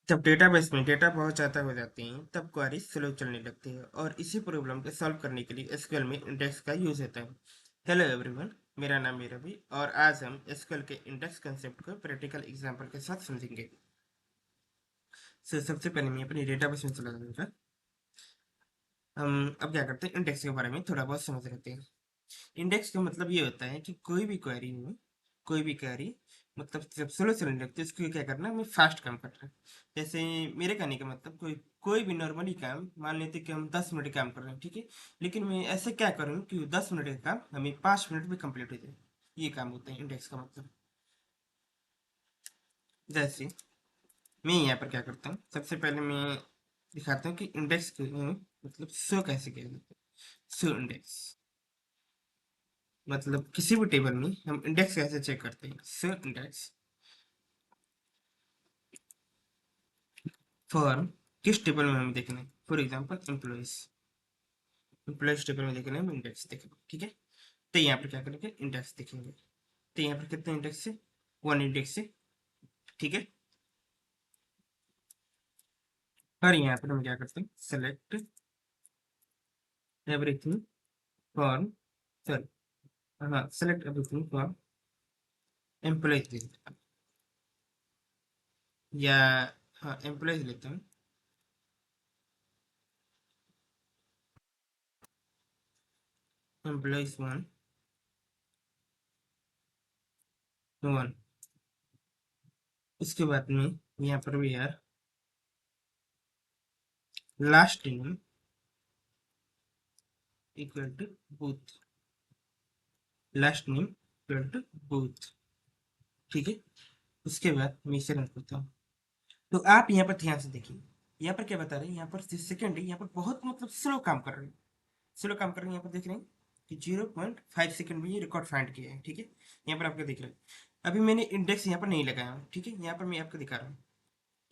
जब डेटाबेस में डेटा बहुत ज़्यादा हो जाते हैं तब क्वेरी स्लो चलने लगती है और इसी प्रॉब्लम को सॉल्व करने के लिए एसक्यूएल में इंडेक्स का यूज़ होता है। हेलो एवरीवन, मेरा नाम है रवि और आज हम एसक्यूएल के इंडेक्स कंसेप्ट को प्रैक्टिकल एग्जांपल के साथ समझेंगे। सबसे पहले मैं अपनी डेटाबेस में चला जाऊंगा। हम अब क्या करते हैं, इंडेक्स के बारे में थोड़ा बहुत समझ लेते हैं। इंडेक्स का मतलब ये होता है कि कोई भी क्वेरी मतलब जब स्लो चलने लगती है उसको क्या करना है, हमें फास्ट काम करना है। जैसे मेरे कहने का मतलब कोई कोई भी नॉर्मली काम मान लेते हैं कि हम 10 मिनट काम कर रहे हैं, ठीक है। लेकिन मैं ऐसे क्या करूँ कि 10 मिनट का काम हमें 5 मिनट में कंप्लीट हो जाए। ये काम होता है इंडेक्स का मतलब। जैसे मैं यहाँ पर क्या करता हूँ, सबसे पहले मैं दिखाता हूँ कि इंडेक्स मतलब शो कैसे किया जाता है। शो इंडेक्स मतलब किसी भी टेबल में हम इंडेक्स कैसे चेक करते हैं। शो इंडेक्स फॉर किस टेबल में हमें देखना है, फॉर एग्जांपल एम्प्लॉयज टेबल में देखना है, हम इंडेक्स देखेंगे, ठीक है। तो यहाँ पर क्या करेंगे, इंडेक्स देखेंगे। तो यहाँ पर कितने इंडेक्स है, 1 इंडेक्स है, ठीक है। और यहाँ पर हम क्या करते हैं, सेलेक्ट एवरीथिंग फॉर, सॉरी, हाँ, सेलेक्ट एवरीथिंग फॉर एम्प्लॉयज या हाँ एम्प्लॉयज लेता हूँ। एम्प्लॉयज वन वन, उसके बाद में यहाँ पर भी यार last name equal to Booth, last name equal to Booth, ठीक है। उसके बाद मैं इसे रन करता हूँ। तो आप यहाँ पर ध्यान से देखिए, यहाँ पर क्या बता रहे हैं, यहाँ पर जो सेकंड है यहाँ पर बहुत मतलब स्लो काम कर रहे हैं। स्लो काम कर रहे हैं, यहाँ पर देख रहे हैं कि 0.5 सेकंड में ये रिकॉर्ड फाइंड किया है, ठीक है। यहाँ पर आपको दिख रहा है। अभी मैंने इंडेक्स यहाँ पर नहीं लगाया हूँ, ठीक है। यहाँ पर मैं आपको दिखा रहा हूँ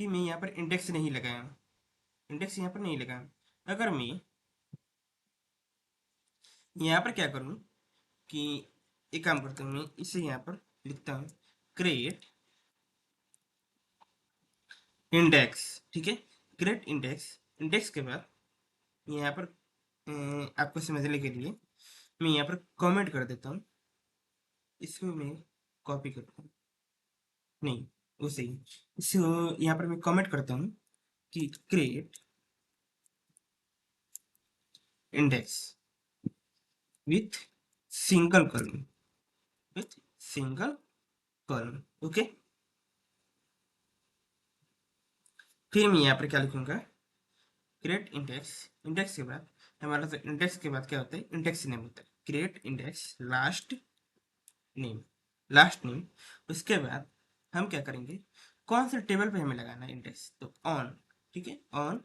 कि मैं यहाँ पर इंडेक्स नहीं लगाया हूँ, इंडेक्स यहाँ पर नहीं लगाया हूँ। अगर मैं यहाँ पर क्या करूँ कि एक काम करता हूँ, मैं इसे यहाँ पर लिखता हूँ क्रिएट इंडेक्स, ठीक है। क्रिएट इंडेक्स, इंडेक्स के बाद यहाँ पर आपको समझने के लिए मैं यहाँ पर कमेंट कर देता हूँ। इसको मैं कॉपी करता हूँ, नहीं उसे ही, इसको यहाँ पर मैं कमेंट करता हूँ कि create index with single column, with single column, okay. फिर मैं यहाँ पर क्या लिखूंगा, क्रिएट इंडेक्स, इंडेक्स के बाद हमारा तो इंडेक्स के बाद क्या होता है, इंडेक्स नेम होता है। Create index last name, last name. उसके बाद हम क्या करेंगे, कौन से टेबल पे हमें लगाना है इंडेक्स, तो ऑन, ठीक है। ऑन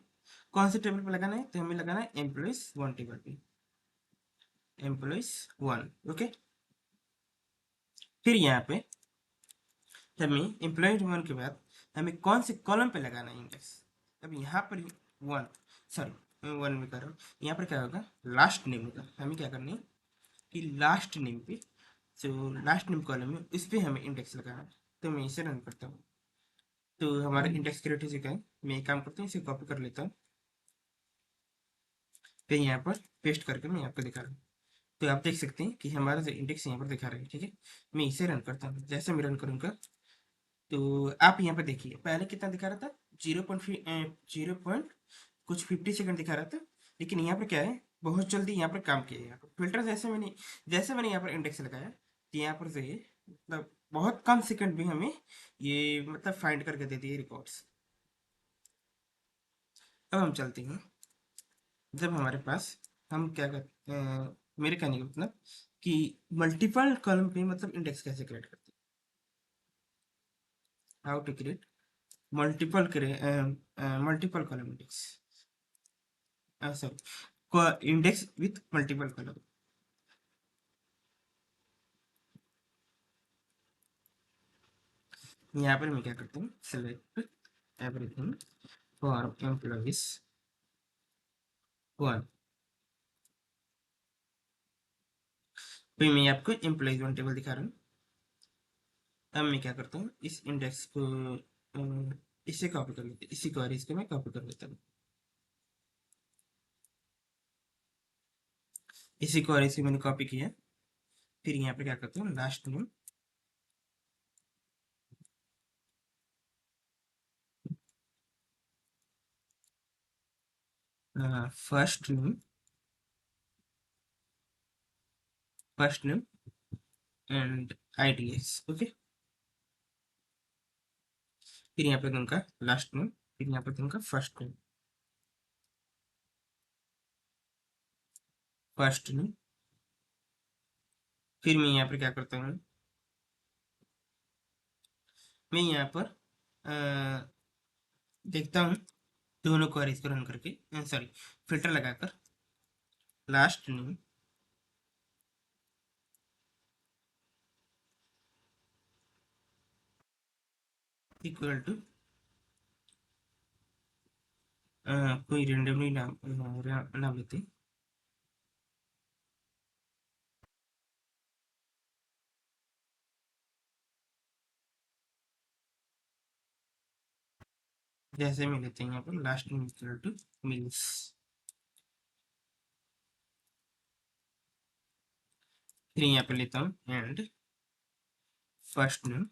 कौन से टेबल पे लगाना है, तो हमें लगाना है एम्प्लॉइज वन टेबल पे, एम्प्लॉइज वन, ओके। फिर यहाँ पे हमें एम्प्लॉयज वन के बाद हमें कौन से कॉलम पे लगाना है इंडेक्स। अब यहाँ पर वन, सॉरी वन में कर रहा हूँ, यहाँ पर क्या होगा, लास्ट नेम होगा। हमें क्या करना है कि लास्ट नेम पे, जो लास्ट नेम कॉलम है उस पर हमें इंडेक्स लगाना है। तो मैं इसे रन करता हूँ, तो हमारा इंडेक्स क्रिएट हो चुका है। मैं एक काम करता हूँ, इसे कॉपी कर लेता हूँ, फिर यहाँ पर पेस्ट करके मैं आपको दिखा रहा हूँ। तो आप देख सकते हैं कि हमारा जो इंडेक्स यहाँ पर दिखा रहा है, ठीक है। मैं इसे रन करता हूँ, जैसे मैं रन करूँगा तो आप यहाँ पर देखिए पहले कितना दिखा रहा था, 0. कुछ 50 सेकंड दिखा रहा था। लेकिन यहाँ पर क्या है, बहुत जल्दी यहाँ पर काम किया है। यहाँ पर फिल्टर जैसे मैंने यहाँ पर इंडेक्स लगाया तो यहाँ पर जो है मतलब बहुत कम सेकंड में हमें ये मतलब फाइंड करके दे दिए रिकॉर्ड्स। अब हम चलते हैं, जब हमारे पास हम क्या करते मेरे कहने का मतलब कि मल्टीपल कॉलम पे मतलब इंडेक्स कैसे क्रिएट करते हैं, how to create multiple column index, sorry index with multiple column. यहाँ पर मैं क्या करता हूँ, select everything for employees one, फिर मैं आपको एम्प्लॉइज वन टेबल दिखा रहा हूँ। अब मैं क्या करता हूँ, इस इंडेक्स को इसे कॉपी कर लेते, इसी को और इसको मैं कॉपी कर लेता हूँ, इसी को और इसी मैंने कॉपी किया। फिर यहाँ पे क्या करता हूँ, last name first name and IDS। Okay, फिर यहाँ पे दूंगा लास्ट नेम, फिर यहाँ पे दूंगा फर्स्ट नेम। फिर मैं यहाँ पर क्या करता हूँ, मैं यहाँ पर देखता हूँ दोनों क्वेरीज को रन करके, सॉरी फिल्टर लगाकर, लास्ट नेम इक्वल टू कोई रेंडमली नाम लेते हैं, जैसे में लेते हैं यहाँ पर last name equal to Mills. फिर यहाँ पे लेता हूँ and first name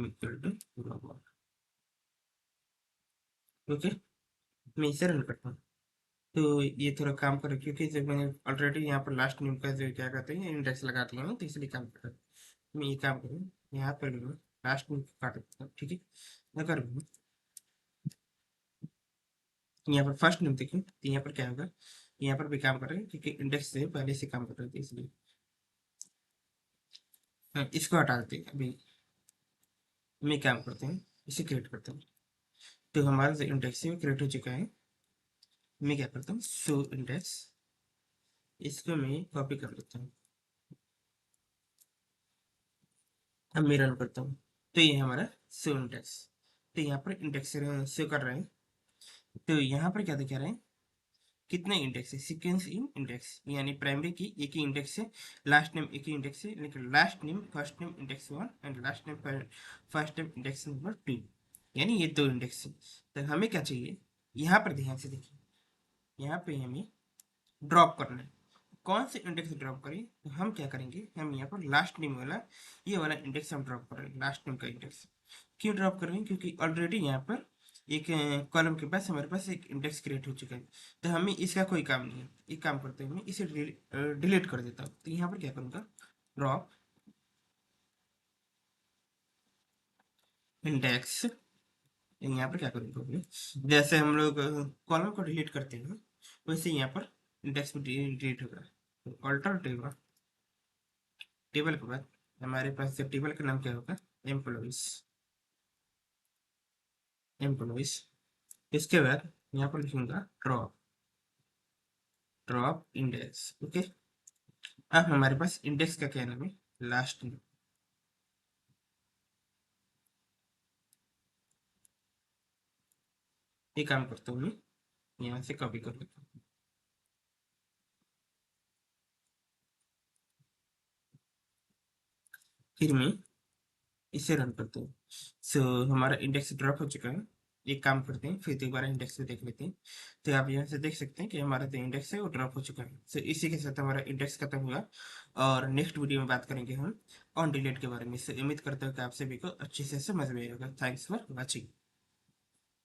equal to robot. Okay, मैं इसे रन करता हूँ। तो ये थोड़ा काम करो, क्योंकि जब मैंने ऑलरेडी यहाँ पर लास्ट नेम का जो क्या कहते हैं इंडेक्स लगा दिया हूँ, तो इसलिए काम कर रहा है। मैं ये काम करूँ, यहाँ पर लूँगा लास्ट नेम काट देता हूँ, ठीक है। अगर यहाँ पर फर्स्ट नेम देखिए, तो यहाँ पर क्या होगा, यहाँ पर भी काम कर रहे हैं क्योंकि इंडेक्स से पहले से काम कर रहे थे, इसलिए इसको हटा देते हैं। अभी मैं काम करते हैं, इसे क्रिएट करते हैं। तो हमारा जो इंडेक्स है वो क्रिएट हो चुका है। मैं क्या करता हूँ, शो इंडेक्स, इसको मैं कॉपी कर लेता हूँ। अब मैं रन करता हूँ, तो ये हमारा शो इंडेक्स, तो यहाँ पर इंडेक्स शो कर रहे हैं। तो यहाँ पर क्या दिखा रहे हैं, कितने इंडेक्स है, सीक्वेंस इन इंडेक्स, यानी प्राइमरी की एक ही इंडेक्स है, लास्ट नेम एक ही इंडेक्स है, लेकिन last name first name index 1 and last name first name index number 2, यानी ये दो इंडेक्स है। तो हमें क्या चाहिए, यहाँ पर ध्यान से देखिए, यहाँ पे हमें ड्रॉप करना है। कौन से इंडेक्स ड्रॉप करें, तो हम क्या करेंगे, हम यहाँ पर लास्ट नेम वाला, ये वाला इंडेक्स हम ड्रॉप कर रहे हैं, लास्ट नेम का इंडेक्स। क्यों ड्रॉप कर रहे हैं, क्योंकि ऑलरेडी यहाँ पर एक कॉलम के पास हमारे पास एक इंडेक्स क्रिएट हो चुका है, तो हमें इसका कोई काम नहीं है। एक काम करते हैं, मैं इसे डिलीट कर देता हूँ। तो यहाँ पर क्या करूँगा, ड्रॉप इंडेक्स, यहाँ पर क्या करूँगा मैं, जैसे हम लोग कॉलम को डिलीट करते हैं, वैसे यहाँ पर इंडेक्स भी डिलीट होगा। तो अल्टर टेबल के बाद हमारे पास जो टेबल का नाम क्या होगा, एम्प्लॉइज। एम्प्लॉइज, इसके बाद यहाँ पर लिखूंगा ड्रॉप इंडेक्स। ओके, अब हमारे पास इंडेक्स का क्या नाम है, लास्ट नेम। ये काम करता हूँ मैं, यहाँ से कॉपी कर लेता हूँ। फिर मैं इसे रन करते हैं। सो हमारा इंडेक्स ड्रॉप हो चुका है। एक काम करते हैं, फिर दोबारा इंडेक्स पे देख लेते हैं। तो आप यहाँ से देख सकते हैं कि हमारा जो इंडेक्स है वो ड्रॉप हो चुका है। सो इसी के साथ हमारा इंडेक्स खत्म हुआ, और नेक्स्ट वीडियो में बात करेंगे हम ऑन डिलीट के बारे में। इससे उम्मीद करते हो कि आप सभी को अच्छे से समझ में आएगा। Thanks for watching.